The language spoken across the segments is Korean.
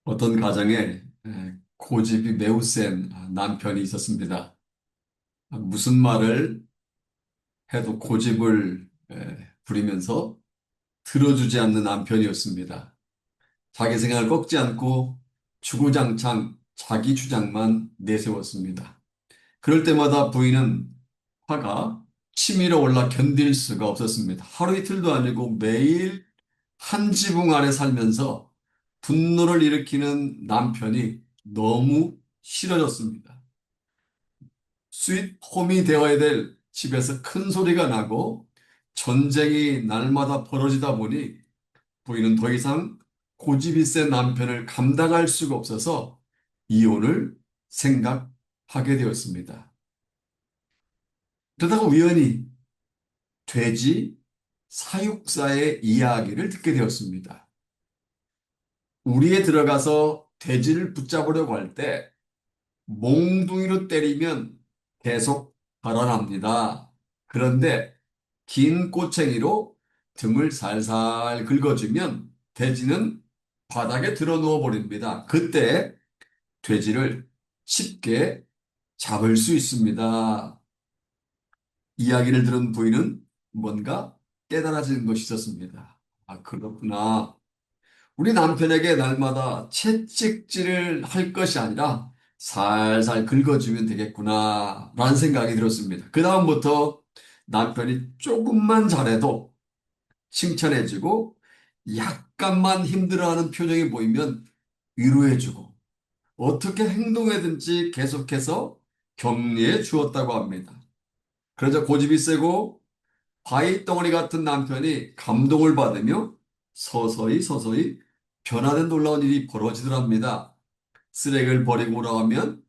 어떤 가정에 고집이 매우 센 남편이 있었습니다. 무슨 말을 해도 고집을 부리면서 들어주지 않는 남편이었습니다. 자기 생각을 꺾지 않고 주구장창 자기 주장만 내세웠습니다. 그럴 때마다 부인은 화가 치밀어 올라 견딜 수가 없었습니다. 하루 이틀도 아니고 매일 한 지붕 아래 살면서 분노를 일으키는 남편이 너무 싫어졌습니다. 스윗 홈이 되어야 될 집에서 큰 소리가 나고 전쟁이 날마다 벌어지다 보니 부인은 더 이상 고집이 센 남편을 감당할 수가 없어서 이혼을 생각하게 되었습니다. 그러다가 우연히 돼지 사육사의 이야기를 듣게 되었습니다. 우리에 들어가서 돼지를 붙잡으려고 할 때 몽둥이로 때리면 계속 달아납니다. 그런데 긴 꼬챙이로 등을 살살 긁어주면 돼지는 바닥에 드러 누워 버립니다. 그때 돼지를 쉽게 잡을 수 있습니다. 이야기를 들은 부인은 뭔가 깨달아지는 것이 있었습니다. 아, 그렇구나. 우리 남편에게 날마다 채찍질을 할 것이 아니라 살살 긁어주면 되겠구나, 라는 생각이 들었습니다. 그다음부터 남편이 조금만 잘해도 칭찬해주고 약간만 힘들어하는 표정이 보이면 위로해주고 어떻게 행동해든지 계속해서 격려해 주었다고 합니다. 그러자 고집이 세고 바위 덩어리 같은 남편이 감동을 받으며 서서히 서서히 변화된 놀라운 일이 벌어지더랍니다. 쓰레기를 버리고 오라면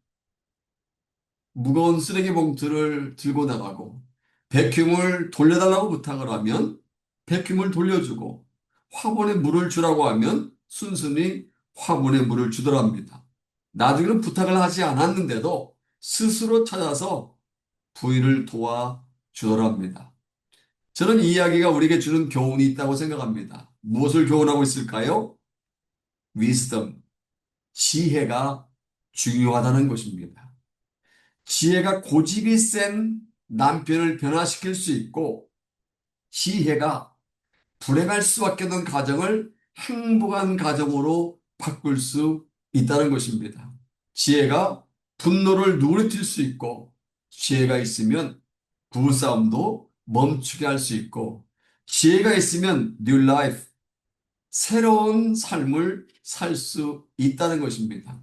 무거운 쓰레기 봉투를 들고 나가고 백큐을 돌려달라고 부탁을 하면 백큐을 돌려주고 화분에 물을 주라고 하면 순순히 화분에 물을 주더랍니다. 나중에는 부탁을 하지 않았는데도 스스로 찾아서 부인을 도와주더랍니다. 저는 이 이야기가 우리에게 주는 교훈이 있다고 생각합니다. 무엇을 교훈하고 있을까요? wisdom, 지혜가 중요하다는 것입니다. 지혜가 고집이 센 남편을 변화시킬 수 있고, 지혜가 불행할 수밖에 없는 가정을 행복한 가정으로 바꿀 수 있다는 것입니다. 지혜가 분노를 누그러뜨릴 수 있고, 지혜가 있으면 부부싸움도 멈추게 할 수 있고, 지혜가 있으면 new life, 새로운 삶을 살 수 있다는 것입니다.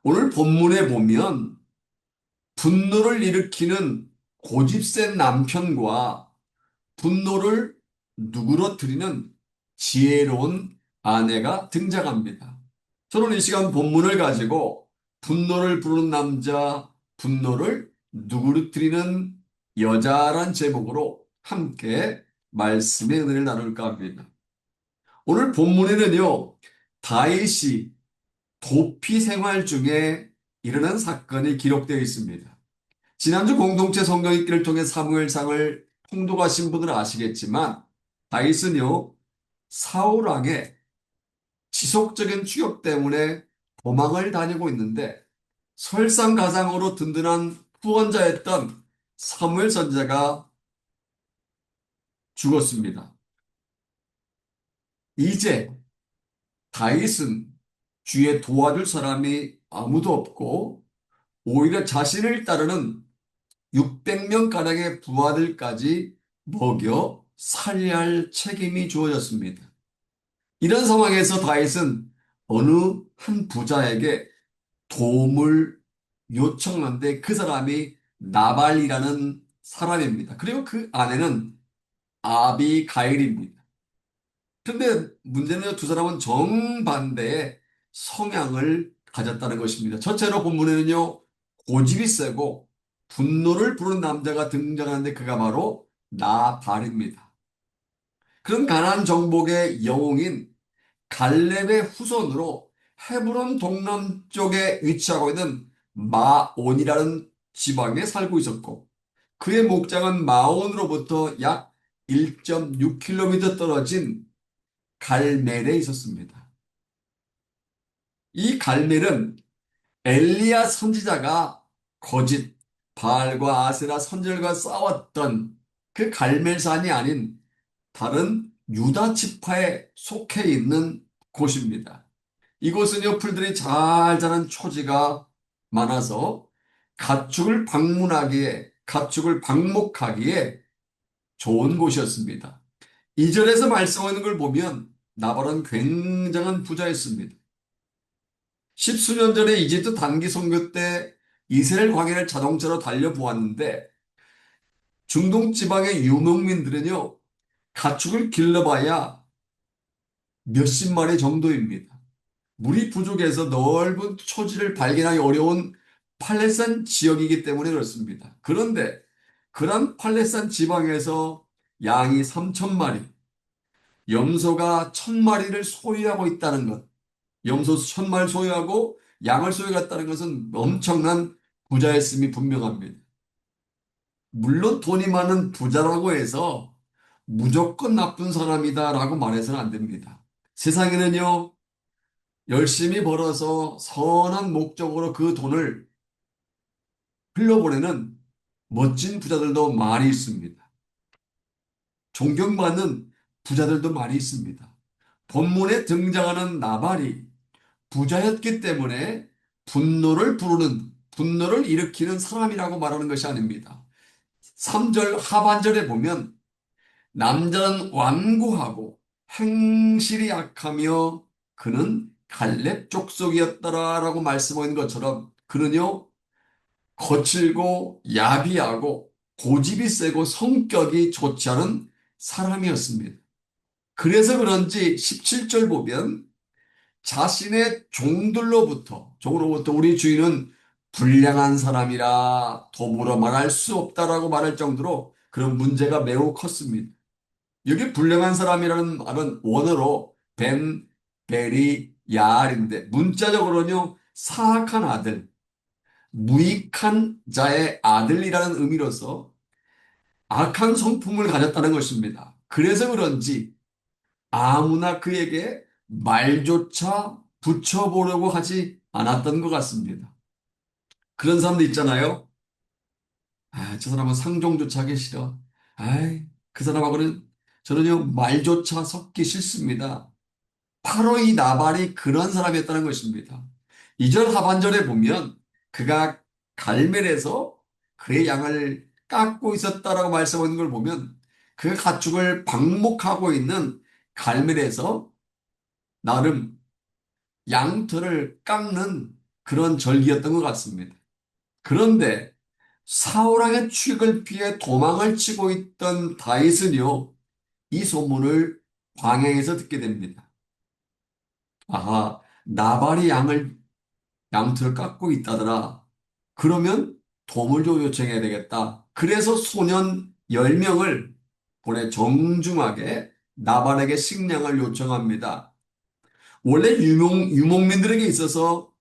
오늘 본문에 보면 분노를 일으키는 고집센 남편과 분노를 누그러뜨리는 지혜로운 아내가 등장합니다. 저는 이 시간 본문을 가지고 분노를 부르는 남자, 분노를 누그러뜨리는 여자란 제목으로 함께 말씀의 은혜를 나눌까 합니다. 오늘 본문에는요, 다윗이 도피 생활 중에 일어난 사건이 기록되어 있습니다. 지난주 공동체 성경 읽기를 통해 사무엘상을 통독하신 분들은 아시겠지만 다윗은요, 사울 왕의 지속적인 추격 때문에 도망을 다니고 있는데 설상가상으로 든든한 후원자였던 사무엘 선지자가 죽었습니다. 이제 다윗은 주에 도와줄 사람이 아무도 없고 오히려 자신을 따르는 600명가량의 부하들까지 먹여 살려야 할 책임이 주어졌습니다. 이런 상황에서 다윗은 어느 한 부자에게 도움을 요청하는데 그 사람이 나발이라는 사람입니다. 그리고 그 아내는 아비가일입니다. 그런데 문제는 두 사람은 정반대의 성향을 가졌다는 것입니다. 전체로 본문에는요, 고집이 세고 분노를 부르는 남자가 등장하는데 그가 바로 나발입니다. 그런 가나안 정복의 영웅인 갈렙의 후손으로 헤브론 동남쪽에 위치하고 있는 마온이라는 지방에 살고 있었고 그의 목장은 마온으로부터 약 1.6km 떨어진 갈멜에 있었습니다. 이 갈멜은 엘리야 선지자가 거짓 바알과 아세라 선지자들과 싸웠던 그 갈멜산이 아닌 다른 유다 지파에 속해 있는 곳입니다. 이곳은요, 풀들이 잘 자란 초지가 많아서 가축을 방목하기에 좋은 곳이었습니다. 이절에서 말씀하는 걸 보면 나발은 굉장한 부자였습니다. 십수년 전에 이집트 단기 선교 때 이스라엘 광야를 자동차로 달려보았는데 중동 지방의 유목민들은요, 가축을 길러봐야 몇십 마리 정도입니다. 물이 부족해서 넓은 초지를 발견하기 어려운 팔레스타인 지역이기 때문에 그렇습니다. 그런데 그런 팔레스타인 지방에서 양이 3천 마리, 염소가 1,000마리를 소유하고 있다는 것, 염소 1,000마리를 소유하고 양을 소유했다는 것은 엄청난 부자였음이 분명합니다. 물론 돈이 많은 부자라고 해서 무조건 나쁜 사람이다라고 말해서는 안 됩니다. 세상에는요, 열심히 벌어서 선한 목적으로 그 돈을 흘려보내는 멋진 부자들도 많이 있습니다. 존경받는 부자들도 많이 있습니다. 본문에 등장하는 나발이 부자였기 때문에 분노를 일으키는 사람이라고 말하는 것이 아닙니다. 3절 하반절에 보면 남자는 완고하고 행실이 약하며 그는 갈렙 족속이었더라라고 말씀하고 있는 것처럼 그는요 거칠고 야비하고 고집이 세고 성격이 좋지 않은 사람이었습니다. 그래서 그런지 17절 보면 자신의 종으로부터 우리 주인은 불량한 사람이라 더불어 말할 수 없다라고 말할 정도로 그런 문제가 매우 컸습니다. 여기 불량한 사람이라는 말은 원어로 벤, 베리, 야알인데 문자적으로는요 사악한 아들, 무익한 자의 아들이라는 의미로서 악한 성품을 가졌다는 것입니다. 그래서 그런지 아무나 그에게 말조차 붙여보려고 하지 않았던 것 같습니다. 그런 사람도 있잖아요. 아, 저 사람은 상종조차 하기 싫어. 아이, 그 사람하고는 저는요, 말조차 섞기 싫습니다. 바로 이 나발이 그런 사람이었다는 것입니다. 2절 하반절에 보면 그가 갈멜에서 그의 양을 깎고 있었다라고 말씀하는 걸 보면 그 가축을 방목하고 있는 갈멜에서 나름 양털을 깎는 그런 절기였던 것 같습니다. 그런데 사울왕의 추격을 피해 도망을 치고 있던 다윗은요, 이 소문을 광야에서 듣게 됩니다. 아하, 나발이 양털을 깎고 있다더라. 그러면 도움을 좀 요청해야 되겠다. 그래서 소년 10명을 보내 정중하게 나발에게 식량을 요청합니다. 원래 유목민들에게 있어서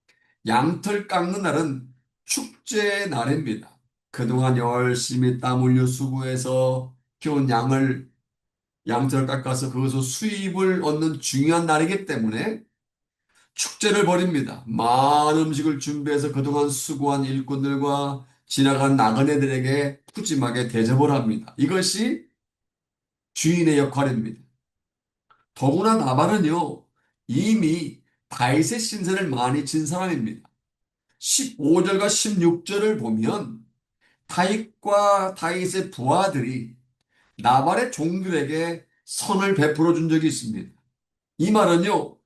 양털 깎는 날은 축제의 날입니다. 그동안 열심히 땀 흘려 수고해서 키운 양털 깎아서 그것으로 수입을 얻는 중요한 날이기 때문에 축제를 벌입니다. 많은 음식을 준비해서 그동안 수고한 일꾼들과 지나간 나그네들에게 푸짐하게 대접을 합니다. 이것이 주인의 역할입니다. 더구나 나발은요, 이미 다윗의 신세를 많이 진 사람입니다. 15절과 16절을 보면 다윗과 다윗의 부하들이 나발의 종들에게 선을 베풀어 준 적이 있습니다. 이 말은요,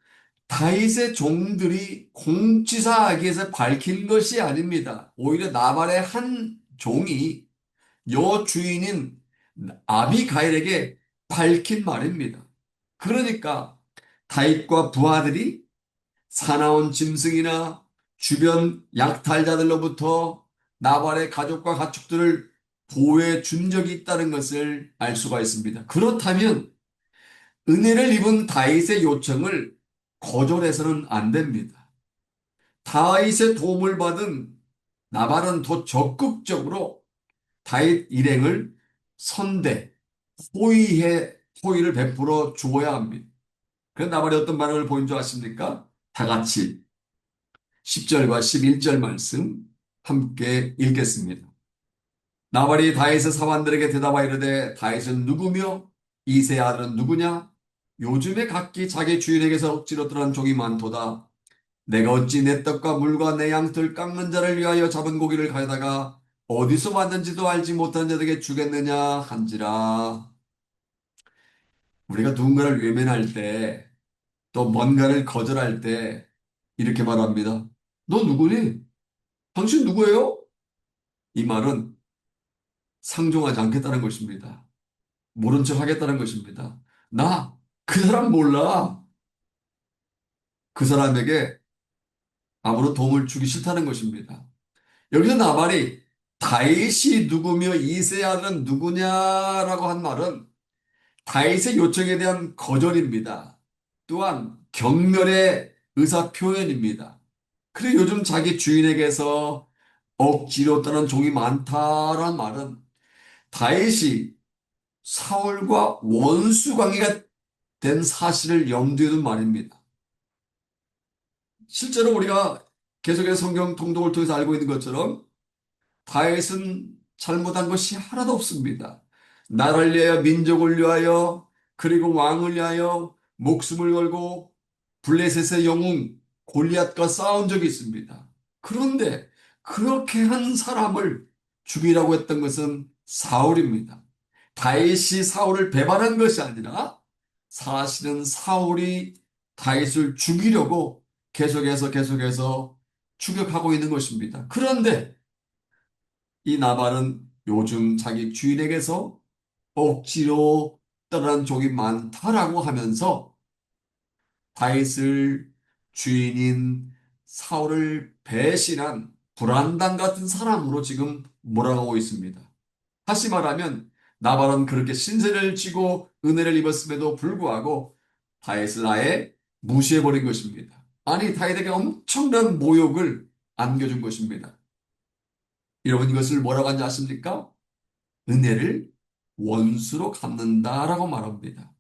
다윗의 종들이 공치사하기에서 밝힌 것이 아닙니다. 오히려 나발의 한 종이 여 주인인 아비가일에게 밝힌 말입니다. 그러니까 다윗과 부하들이 사나운 짐승이나 주변 약탈자들로부터 나발의 가족과 가축들을 보호해 준 적이 있다는 것을 알 수가 있습니다. 그렇다면 은혜를 입은 다윗의 요청을 거절해서는 안 됩니다. 다윗의 도움을 받은 나발은 더 적극적으로 다윗 일행을 선대, 호의를 베풀어 주어야 합니다. 그래서 나발이 어떤 반응을 보인 줄 아십니까? 다 같이 10절과 11절 말씀 함께 읽겠습니다. 나발이 다윗의 사환들에게 대답하여 이르되 다윗은 누구며 이새의 아들은 누구냐? 요즘에 각기 자기 주인에게서 억지로 떠난 종이 많도다. 내가 어찌 내 떡과 물과 내 양털 깎는 자를 위하여 잡은 고기를 가져다가 어디서 왔는지도 알지 못한 자들에게 주겠느냐 한지라. 우리가 누군가를 외면할 때, 또 뭔가를 거절할 때 이렇게 말합니다. 너 누구니? 당신 누구예요? 이 말은 상종하지 않겠다는 것입니다. 모른 척 하겠다는 것입니다. 나 그 사람 몰라. 그 사람에게 아무런 도움을 주기 싫다는 것입니다. 여기서 나발이 다윗이 누구며 이새의 아들은 누구냐라고 한 말은 다윗의 요청에 대한 거절입니다. 또한 경멸의 의사 표현입니다. 그리고 요즘 자기 주인에게서 억지로 떠난 종이 많다라는 말은 다윗이 사울과 원수 관계가 된 사실을 염두에 둔 말입니다. 실제로 우리가 계속해서 성경 통독을 통해서 알고 있는 것처럼 다윗은 잘못한 것이 하나도 없습니다. 나라를 위하여 민족을 위하여 그리고 왕을 위하여 목숨을 걸고 블레셋의 영웅 골리앗과 싸운 적이 있습니다. 그런데 그렇게 한 사람을 죽이라고 했던 것은 사울입니다. 다윗이 사울을 배반한 것이 아니라 사실은 사울이 다윗을 죽이려고 계속해서 추격하고 있는 것입니다. 그런데 이 나발은 요즘 자기 주인에게서 억지로 떠난 종이 많다라고 하면서 다윗을 주인인 사울을 배신한 불안당 같은 사람으로 지금 몰아가고 있습니다. 다시 말하면 나발은 그렇게 신세를 지고 은혜를 입었음에도 불구하고 다윗을 아예 무시해버린 것입니다. 아니 다윗에게 엄청난 모욕을 안겨준 것입니다. 여러분 이것을 뭐라고 하는지 아십니까? 은혜를 원수로 갚는다라고 말합니다.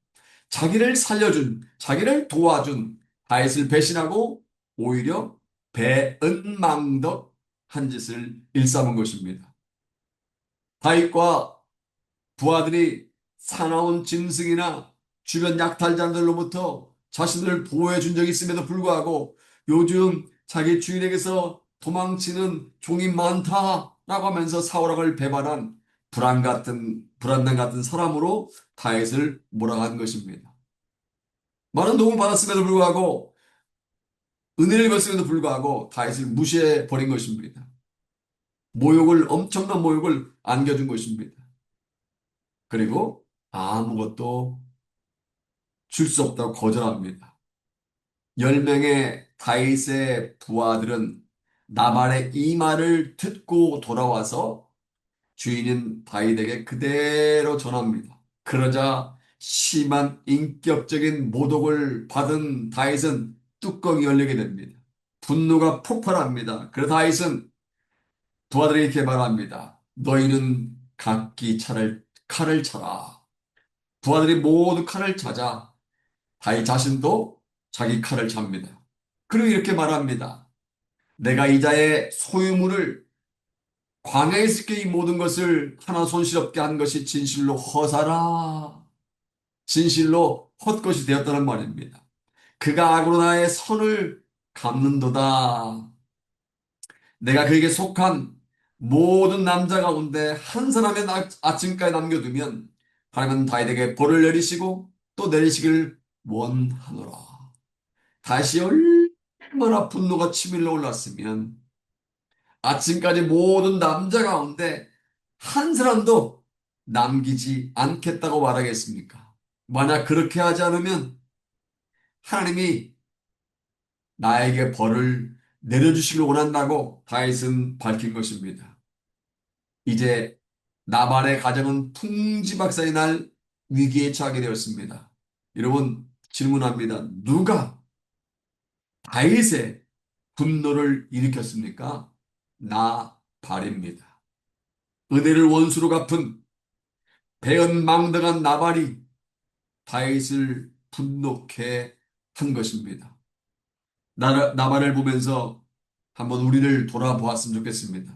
자기를 살려준, 자기를 도와준 다윗을 배신하고 오히려 배은망덕 한 짓을 일삼은 것입니다. 다윗과 부하들이 사나운 짐승이나 주변 약탈자들로부터 자신을 보호해 준 적이 있음에도 불구하고 요즘 자기 주인에게서 도망치는 종이 많다라고 하면서 사울왕을 배반한 불안당 같은 사람으로 다윗을 몰아간 것입니다. 많은 도움을 받았음에도 불구하고 은혜를 입었음에도 불구하고 다윗을 무시해 버린 것입니다. 엄청난 모욕을 안겨준 것입니다. 그리고 아무것도 줄 수 없다고 거절합니다. 10명의 다윗의 부하들은 나발의 이 말을 듣고 돌아와서 주인인 다윗에게 그대로 전합니다. 그러자 심한 인격적인 모독을 받은 다윗은 뚜껑이 열리게 됩니다. 분노가 폭발합니다. 그래서 다윗은 부하들에게 이렇게 말합니다. 너희는 각기 칼을 차라. 부하들이 모두 칼을 차자 다윗 자신도 자기 칼을 잡니다. 그리고 이렇게 말합니다. 내가 이자의 소유물을 광야에 있을 이 모든 것을 하나 손실없게 한 것이 진실로 허사라. 진실로 헛것이 되었다는 말입니다. 그가 악으로 나의 선을 갚는도다. 내가 그에게 속한 모든 남자 가운데 한 사람의 아침까지 남겨두면 하나님은 다윗에게 벌을 내리시고 또 내리시길 원하노라. 다시 얼마나 분노가 치밀러 올랐으면 아침까지 모든 남자 가운데 한 사람도 남기지 않겠다고 말하겠습니까? 만약 그렇게 하지 않으면 하나님이 나에게 벌을 내려주시길 원한다고 다윗은 밝힌 것입니다. 이제 나발의 가정은 풍지박산이 날 위기에 처하게 되었습니다. 여러분 질문합니다. 누가 다윗의 분노를 일으켰습니까? 나발입니다. 은혜를 원수로 갚은 배은망덕한 나발이 다윗을 분노케 한 것입니다. 나발을 보면서 한번 우리를 돌아보았으면 좋겠습니다.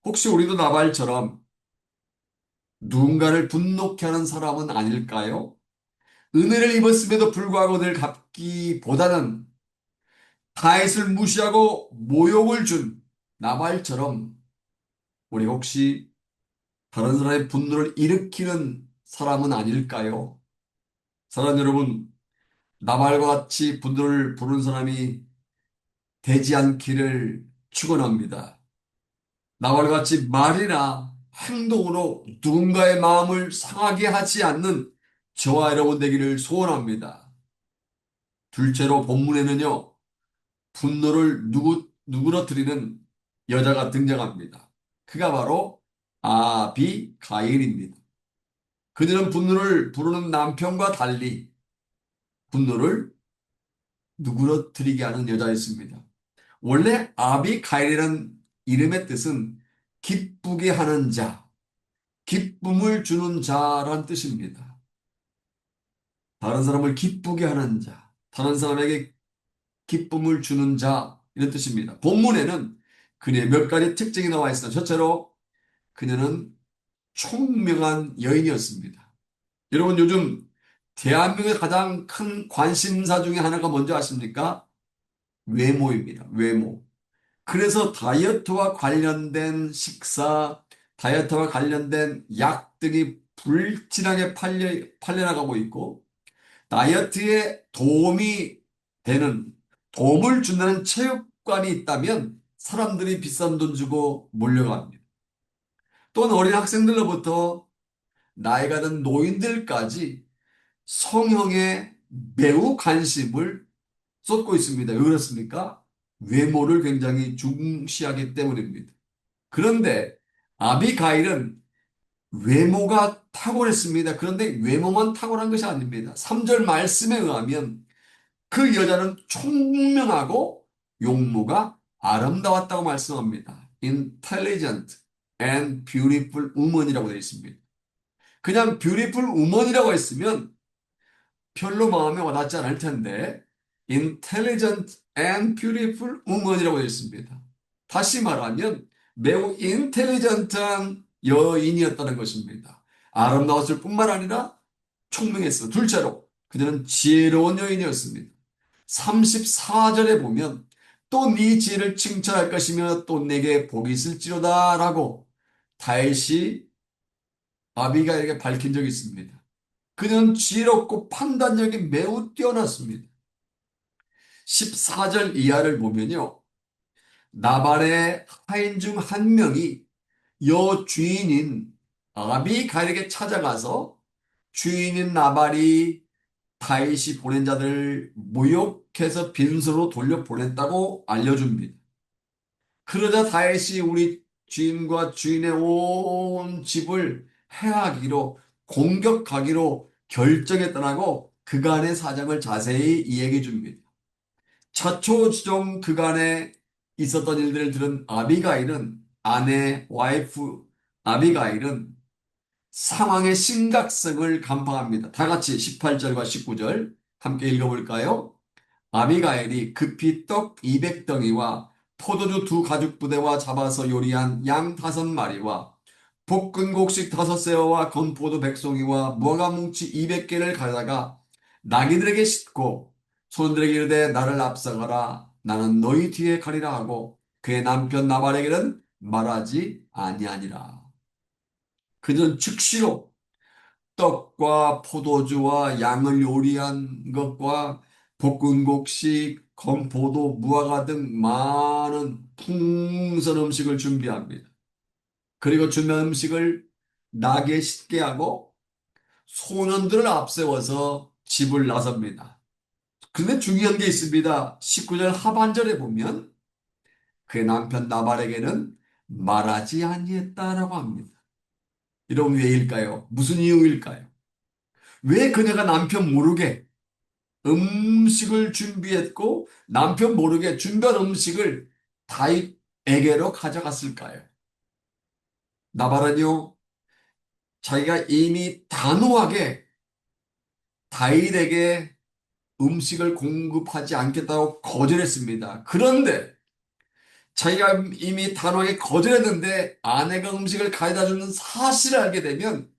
혹시 우리도 나발처럼 누군가를 분노케 하는 사람은 아닐까요? 은혜를 입었음에도 불구하고 늘 갚기보다는 다윗을 무시하고 모욕을 준 나발처럼 우리 혹시 다른 사람의 분노를 일으키는 사람은 아닐까요? 사랑 여러분, 나발과 같이 분노를 부르는 사람이 되지 않기를 축원합니다. 나발과 같이 말이나 행동으로 누군가의 마음을 상하게 하지 않는 저와 여러분 되기를 소원합니다. 둘째로 본문에는요, 분노를 누그러뜨리는 여자가 등장합니다. 그가 바로 아비가일입니다. 그녀는 분노를 부르는 남편과 달리 분노를 누그러뜨리게 하는 여자였습니다. 원래 아비가일이라는 이름의 뜻은 기쁘게 하는 자, 기쁨을 주는 자란 뜻입니다. 다른 사람을 기쁘게 하는 자, 다른 사람에게 기쁨을 주는 자, 이런 뜻입니다. 본문에는 그녀의 몇 가지 특징이 나와 있습니다. 첫째로 그녀는 총명한 여인이었습니다. 여러분 요즘 대한민국의 가장 큰 관심사 중에 하나가 뭔지 아십니까? 외모입니다. 외모. 그래서 다이어트와 관련된 식사, 다이어트와 관련된 약 등이 불진하게 팔려나가고 있고, 다이어트에 도움을 준다는 체육관이 있다면 사람들이 비싼 돈 주고 몰려갑니다. 또는 어린 학생들로부터 나이가 든 노인들까지 성형에 매우 관심을 쏟고 있습니다. 왜 그렇습니까? 외모를 굉장히 중시하기 때문입니다. 그런데 아비가일은 외모가 탁월했습니다. 그런데 외모만 탁월한 것이 아닙니다. 3절 말씀에 의하면 그 여자는 총명하고 용모가 아름다웠다고 말씀합니다. Intelligent and beautiful woman이라고 되어 있습니다. 그냥 beautiful woman이라고 했으면 별로 마음에 와닿지 않을 텐데 intelligent and beautiful woman이라고 되어 있습니다. 다시 말하면 매우 인텔리전트한 여인이었다는 것입니다. 아름다웠을 뿐만 아니라 총명했어. 둘째로 그녀는 지혜로운 여인이었습니다. 34절에 보면 또 네 지혜를 칭찬할 것이며 또 내게 복이 있을지로다 라고 다윗이 아비가에게 밝힌 적이 있습니다. 그는 지혜롭고 판단력이 매우 뛰어났습니다. 14절 이하를 보면요. 나발의 하인 중 한 명이 여주인인 아비가일에게 찾아가서 주인인 나발이 다윗이 보낸 자들을 모욕해서 빈손으로 돌려보냈다고 알려줍니다. 그러자 다윗이 우리 주인과 주인의 온 집을 해하기로 공격하기로 결정했다고 그간의 사정을 자세히 이야기해 줍니다. 차초지종 그간에 있었던 일들을 들은 아비가일은 와이프 아비가일은 상황의 심각성을 간파합니다. 다 같이 18절과 19절 함께 읽어볼까요? 아비가일이 급히 떡 200덩이와 포도주 2가죽부대와 잡아서 요리한 양 5마리와 볶은 곡식 5세어와 건포도 100송이와 무화과 뭉치 200개를 가져다가 나귀들에게 싣고 손들에게 이르되 나를 앞서가라 나는 너희 뒤에 가리라 하고 그의 남편 나발에게는 말하지 아니하니라. 그는 즉시로 떡과 포도주와 양을 요리한 것과 볶은 곡식, 건포도, 무화과 등 많은 풍선 음식을 준비합니다. 그리고 준비한 음식을 나게 싣게 하고 소년들을 앞세워서 집을 나섭니다. 근데 중요한 게 있습니다. 19절 하반절에 보면 그의 남편 나발에게는 말하지 아니했다라고 합니다. 이런 왜일까요? 무슨 이유일까요? 왜 그녀가 남편 모르게 음식을 준비했고 남편 모르게 준비한 음식을 다윗에게로 가져갔을까요? 나발은요, 자기가 이미 단호하게 다윗에게 음식을 공급하지 않겠다고 거절했습니다. 그런데 자기가 이미 단호하게 거절했는데 아내가 음식을 가져다 주는 사실을 알게 되면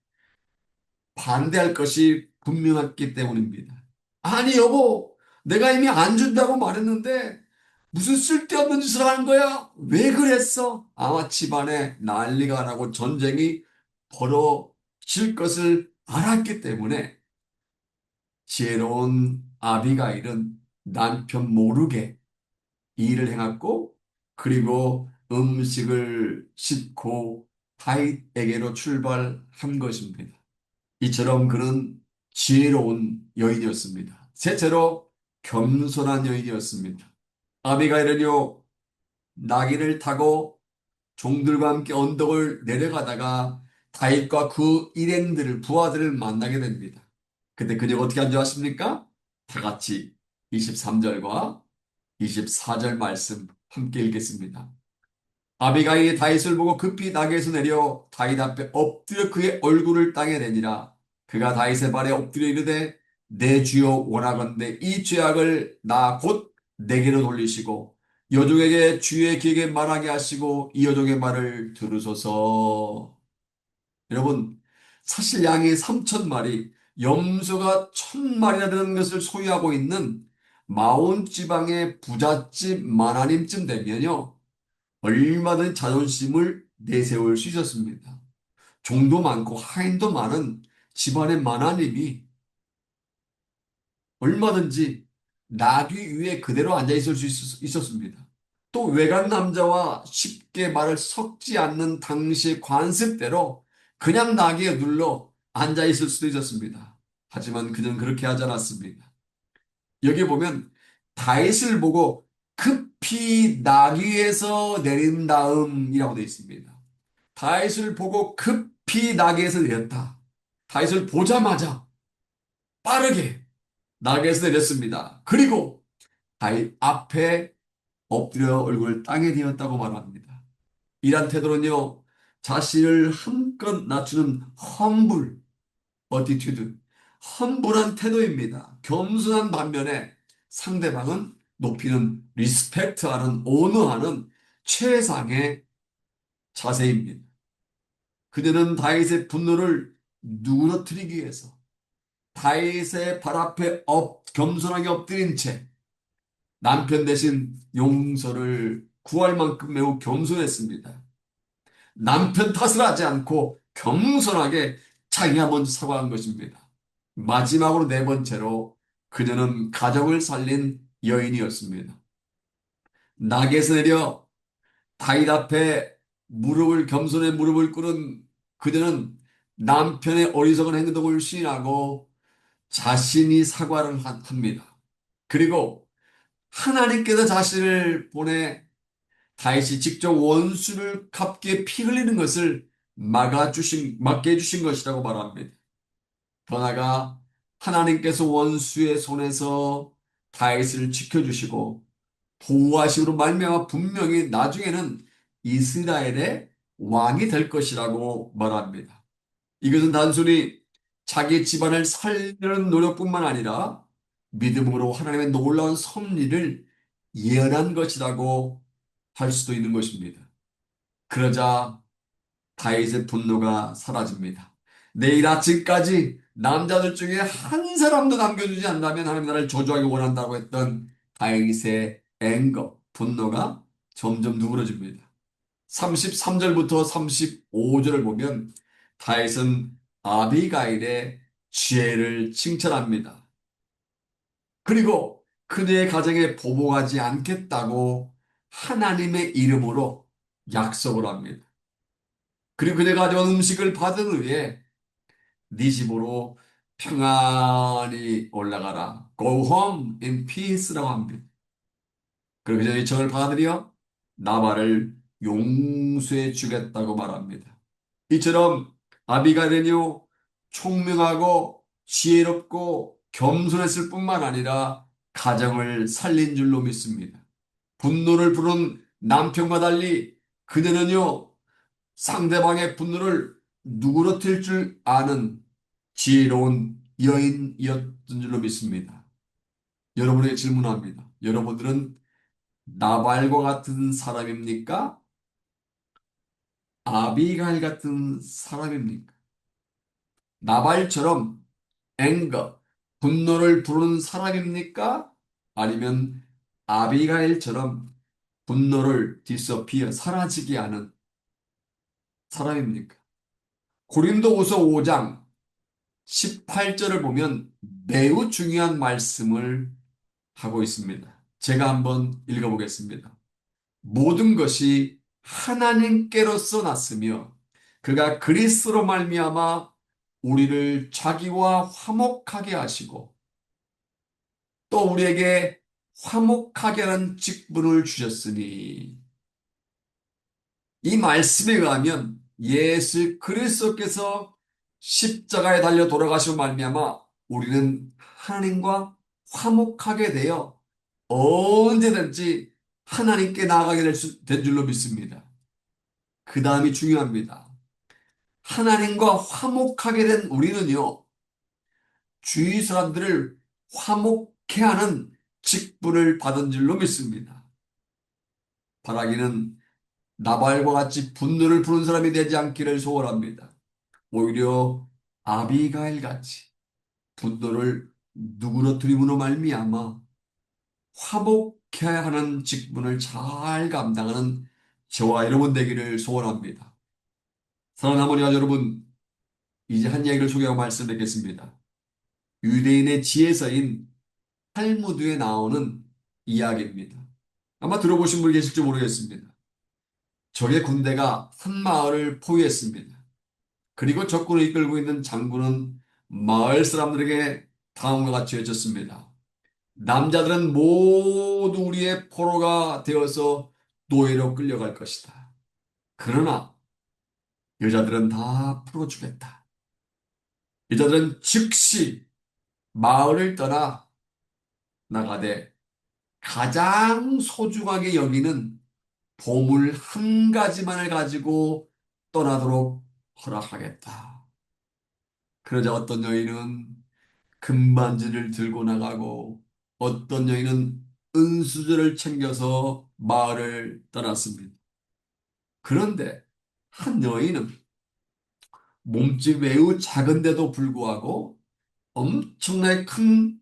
반대할 것이 분명했기 때문입니다. 아니, 여보, 내가 이미 안 준다고 말했는데 무슨 쓸데없는 짓을 하는 거야? 왜 그랬어? 아마 집안에 난리가 나고 전쟁이 벌어질 것을 알았기 때문에 지혜로운 아비가일은 남편 모르게 일을 행했고, 그리고 음식을 싣고 다윗에게로 출발한 것입니다. 이처럼 그는 지혜로운 여인이었습니다. 셋째로 겸손한 여인이었습니다. 아비가일은요, 나귀를 타고 종들과 함께 언덕을 내려가다가 다윗과 그 일행들을, 부하들을 만나게 됩니다. 근데 그녀가 어떻게 안좋았습니까? 다 같이 23절과 24절 말씀 함께 읽겠습니다. 아비가일이 다윗을 보고 급히 나귀에서 내려 다윗 앞에 엎드려 그의 얼굴을 땅에 대니라. 그가 다윗의 발에 엎드려 이르되 내 주여 원하건대 이 죄악을 나 곧 내게로 돌리시고 여종에게 주의 길게 말하게 하시고 이 여종의 말을 들으소서. 여러분, 사실 양이 3,000마리, 염소가 1,000마리나 되는 것을 소유하고 있는 마온 지방의 부잣집 마나님쯤 되면요, 얼마든 자존심을 내세울 수 있었습니다. 종도 많고 하인도 많은 집안의 마나님이 얼마든지 나귀 위에 그대로 앉아 있을 수 있었습니다. 또 외간 남자와 쉽게 말을 섞지 않는 당시의 관습대로 그냥 나귀에 눌러 앉아 있을 수도 있었습니다. 하지만 그는 그렇게 하지 않았습니다. 여기 보면 다윗을 보고 급히 나귀에서 내린 다음이라고 되어 있습니다. 다윗을 보고 급히 나귀에서 내렸다. 다윗을 보자마자 빠르게 나귀에서 내렸습니다. 그리고 다윗 앞에 엎드려 얼굴을 땅에 대었다고 말합니다. 이란 태도는요, 자신을 한껏 낮추는 험불, 어티튜드, 험불한 태도입니다. 겸손한 반면에 상대방은 높이는 리스펙트하는, 오너하는 최상의 자세입니다. 그들은 다윗의 분노를 누그러뜨리기 위해서 다윗의 발 앞에 겸손하게 엎드린 채 남편 대신 용서를 구할 만큼 매우 겸손했습니다. 남편 탓을 하지 않고 겸손하게 자기가 먼저 사과한 것입니다. 마지막으로 네 번째로 그녀는 가정을 살린 여인이었습니다. 낙에서 내려 다윗 앞에 겸손의 무릎을 꿇은 그녀는 남편의 어리석은 행동을 시인하고 자신이 사과를 합니다. 그리고 하나님께서 자신을 보내 다윗이 직접 원수를 갚게 피 흘리는 것을 막게 해주신 것이라고 말합니다. 더 나아가 하나님께서 원수의 손에서 다윗을 지켜주시고 보호하심으로 말미암아 분명히 나중에는 이스라엘의 왕이 될 것이라고 말합니다. 이것은 단순히 자기 집안을 살리는 노력뿐만 아니라 믿음으로 하나님의 놀라운 섭리를 예언한 것이라고 할 수도 있는 것입니다. 그러자 다윗의 분노가 사라집니다. 내일 아침까지 남자들 중에 한 사람도 남겨주지 않는다면 하나님 나라를 저주하기 원한다고 했던 다윗의 분노가 점점 누그러집니다. 33절부터 35절을 보면 다윗은 아비가일의 지혜를 칭찬합니다. 그리고 그녀의 가정에 보복하지 않겠다고 하나님의 이름으로 약속을 합니다. 그리고 그녀가 가져온 음식을 받은 후에 네 집으로 평안히 올라가라. Go home in peace라고 합니다. 그리고 그녀의 정을 받아들여 나발을 용서해 주겠다고 말합니다. 이처럼 아비가일은요, 총명하고 지혜롭고 겸손했을 뿐만 아니라 가정을 살린 줄로 믿습니다. 분노를 부른 남편과 달리 그녀는요, 상대방의 분노를 누그러뜨릴 줄 아는 지혜로운 여인이었던 줄로 믿습니다. 여러분에게 질문합니다. 여러분들은 나발과 같은 사람입니까? 아비가일 같은 사람입니까? 나발처럼 앵거, 분노를 부르는 사람입니까? 아니면 아비가일처럼 분노를 디서피어 사라지게 하는 사람입니까? 고린도후서 5장 18절을 보면 매우 중요한 말씀을 하고 있습니다. 제가 한번 읽어보겠습니다. 모든 것이 하나님께로서 났으며 그가 그리스도로 말미암아 우리를 자기와 화목하게 하시고 또 우리에게 화목하게 하는 직분을 주셨으니 이 말씀에 의하면 예수 그리스도께서 십자가에 달려 돌아가시고 말미암아 우리는 하나님과 화목하게 되어 언제든지 하나님께 나아가게 된 줄로 믿습니다. 그 다음이 중요합니다. 하나님과 화목하게 된 우리는요, 주위 사람들을 화목케 하는 직분을 받은 줄로 믿습니다. 바라기는 나발과 같이 분노를 부른 사람이 되지 않기를 소원합니다. 오히려 아비가일 같이 분노를 누그러뜨림으로 말미암아 화목케 하는 직분을 잘 감당하는 저와 여러분 되기를 소원합니다. 사랑하는 어머니와 여러분, 이제 한 이야기를 소개하고 말씀드리겠습니다. 유대인의 지혜서인 탈무드에 나오는 이야기입니다. 아마 들어보신 분 계실지 모르겠습니다. 적의 군대가 한 마을을 포위했습니다. 그리고 적군을 이끌고 있는 장군은 마을 사람들에게 다음과 같이 외쳤습니다. 남자들은 모두 우리의 포로가 되어서 노예로 끌려갈 것이다. 그러나 여자들은 다 풀어주겠다. 여자들은 즉시 마을을 떠나 나가되 가장 소중하게 여기는 보물 한 가지만을 가지고 떠나도록 허락하겠다. 그러자 어떤 여인은 금반지를 들고 나가고 어떤 여인은 은수저를 챙겨서 마을을 떠났습니다. 그런데 한 여인은 몸집이 매우 작은데도 불구하고 엄청나게 큰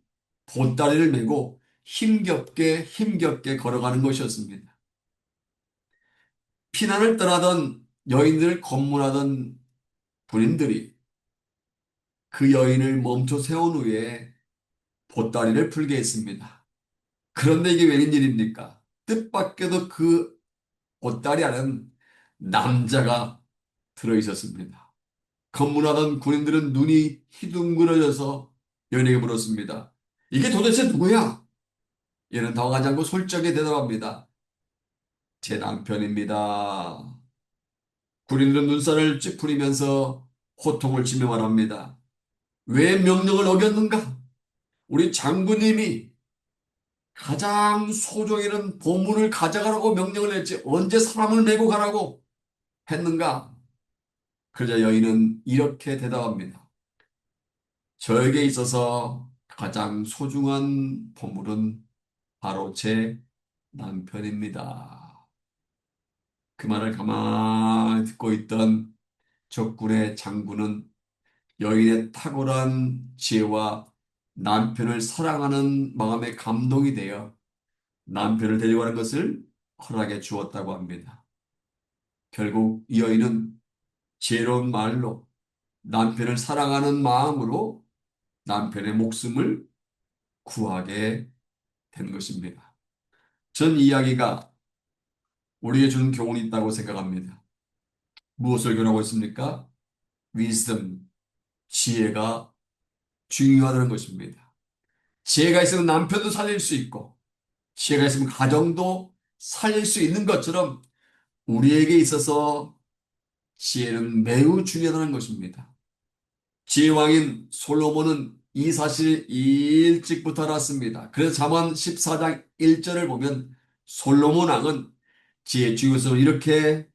보따리를 메고 힘겹게 걸어가는 것이었습니다. 피난을 떠나던 여인들을 검문하던 군인들이 그 여인을 멈춰 세운 후에 보따리를 풀게 했습니다. 그런데 이게 웬일입니까? 뜻밖에도 그 보따리 안에는 남자가 들어있었습니다. 검문하던 군인들은 눈이 희둥그러져서 여인에게 물었습니다. 이게 도대체 누구야? 얘는 당황하지 않고 솔직하게 대답합니다. 제 남편입니다. 군인들은 눈살을 찌푸리면서 호통을 치며 말합니다. 왜 명령을 어겼는가? 우리 장군님이 가장 소중히 여는 보물을 가져가라고 명령을 했지 언제 사람을 메고 가라고 했는가? 그러자 여인은 이렇게 대답합니다. 저에게 있어서 가장 소중한 보물은 바로 제 남편입니다. 그 말을 가만히 듣고 있던 적군의 장군은 여인의 탁월한 지혜와 남편을 사랑하는 마음에 감동이 되어 남편을 데리고 가는 것을 허락해 주었다고 합니다. 결국 이 여인은 지혜로운 말로 남편을 사랑하는 마음으로 남편의 목숨을 구하게 된 것입니다. 전 이야기가 우리에게 주는 교훈이 있다고 생각합니다. 무엇을 교훈하고 있습니까? wisdom, 지혜가 중요하다는 것입니다. 지혜가 있으면 남편도 살릴 수 있고, 지혜가 있으면 가정도 살릴 수 있는 것처럼 우리에게 있어서 지혜는 매우 중요하다는 것입니다. 지혜왕인 솔로몬은 이 사실을 일찍부터 알았습니다. 그래서 잠언 14장 1절을 보면 솔로몬 왕은 지혜의 중요성을 이렇게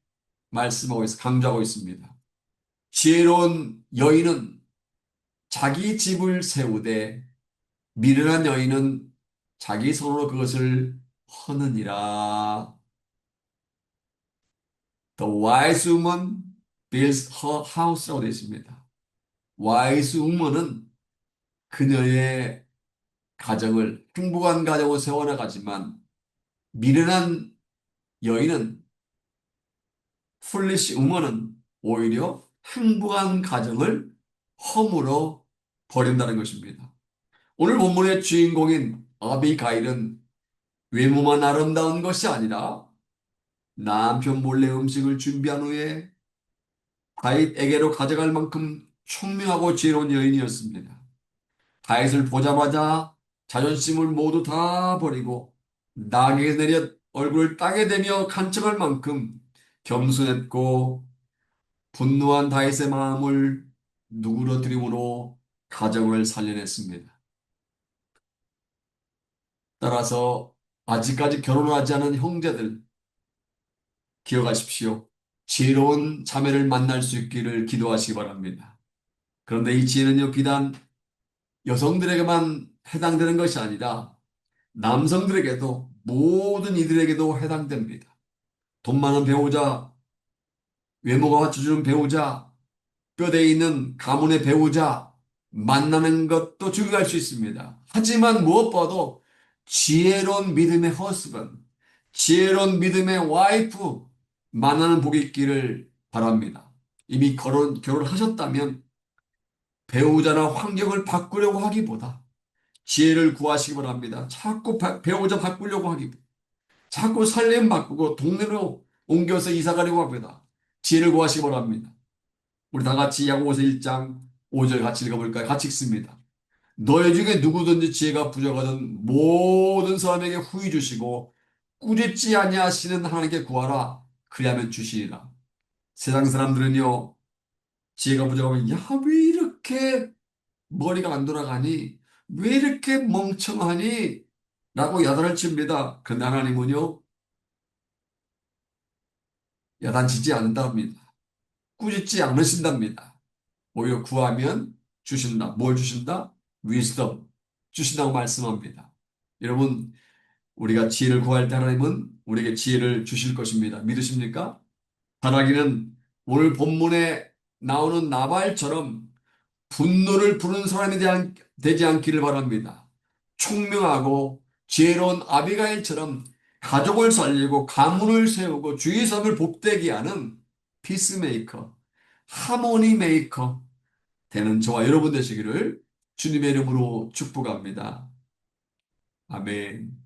말씀하고 강조하고 있습니다. 지혜로운 여인은 자기 집을 세우되 미련한 여인은 자기 손으로 그것을 허느니라. The wise woman builds her house라고 되어 있습니다. wise woman은 그녀의 가정을, 행복한 가정을 세워나가지만 미련한 여인은, foolish woman은 오히려 행복한 가정을 허물어 버린다는 것입니다. 오늘 본문의 주인공인 아비가일은 외모만 아름다운 것이 아니라 남편 몰래 음식을 준비한 후에 다윗에게로 가져갈 만큼 총명하고 지혜로운 여인이었습니다. 다윗을 보자마자 자존심을 모두 다 버리고 나에게 내려 얼굴을 땅에 대며 간청할 만큼 겸손했고 분노한 다윗의 마음을 누그러뜨림으로 가정을 살려냈습니다. 따라서 아직까지 결혼하지 않은 형제들 기억하십시오. 지혜로운 자매를 만날 수 있기를 기도하시기 바랍니다. 그런데 이 지혜는요, 비단 여성들에게만 해당되는 것이 아니라 남성들에게도, 모든 이들에게도 해당됩니다. 돈 많은 배우자, 외모가 받쳐주는 배우자, 뼈대 있는 가문의 배우자 만나는 것도 중요할 수 있습니다. 하지만 무엇보다도 지혜로운 믿음의 허스번, 지혜로운 믿음의 와이프 만나는 복이 있기를 바랍니다. 이미 결혼하셨다면 배우자나 환경을 바꾸려고 하기보다 지혜를 구하시기 바랍니다. 자꾸 배우자 바꾸려고 하기보다, 자꾸 살림 바꾸고 동네로 옮겨서 이사 가려고 합니다. 지혜를 구하시기 바랍니다. 우리 다 같이 야고보서 1장 5절 같이 읽어볼까요? 같이 읽습니다. 너희 중에 누구든지 지혜가 부족하든 모든 사람에게 후히 주시고 꾸짖지 아니하시는 하나님께 구하라. 그리하면 주시리라. 세상 사람들은요, 지혜가 부족하면 야, 왜 이렇게 머리가 안 돌아가니? 왜 이렇게 멍청하니? 라고 야단을 칩니다. 그런데 하나님은요, 야단치지 않는답니다. 꾸짖지 않으신답니다. 오히려 구하면 주신다. 뭘 주신다? wisdom 주신다고 말씀합니다. 여러분, 우리가 지혜를 구할 때 하나님은 우리에게 지혜를 주실 것입니다. 믿으십니까? 바라기는 오늘 본문에 나오는 나발처럼 분노를 부르는 사람이 되지 않기를 바랍니다. 총명하고 지혜로운 아비가일처럼 가족을 살리고 가문을 세우고 주위 사람을 복되게 하는 피스메이커, 하모니 메이커 되는 저와 여러분 되시기를 주님의 이름으로 축복합니다. 아멘.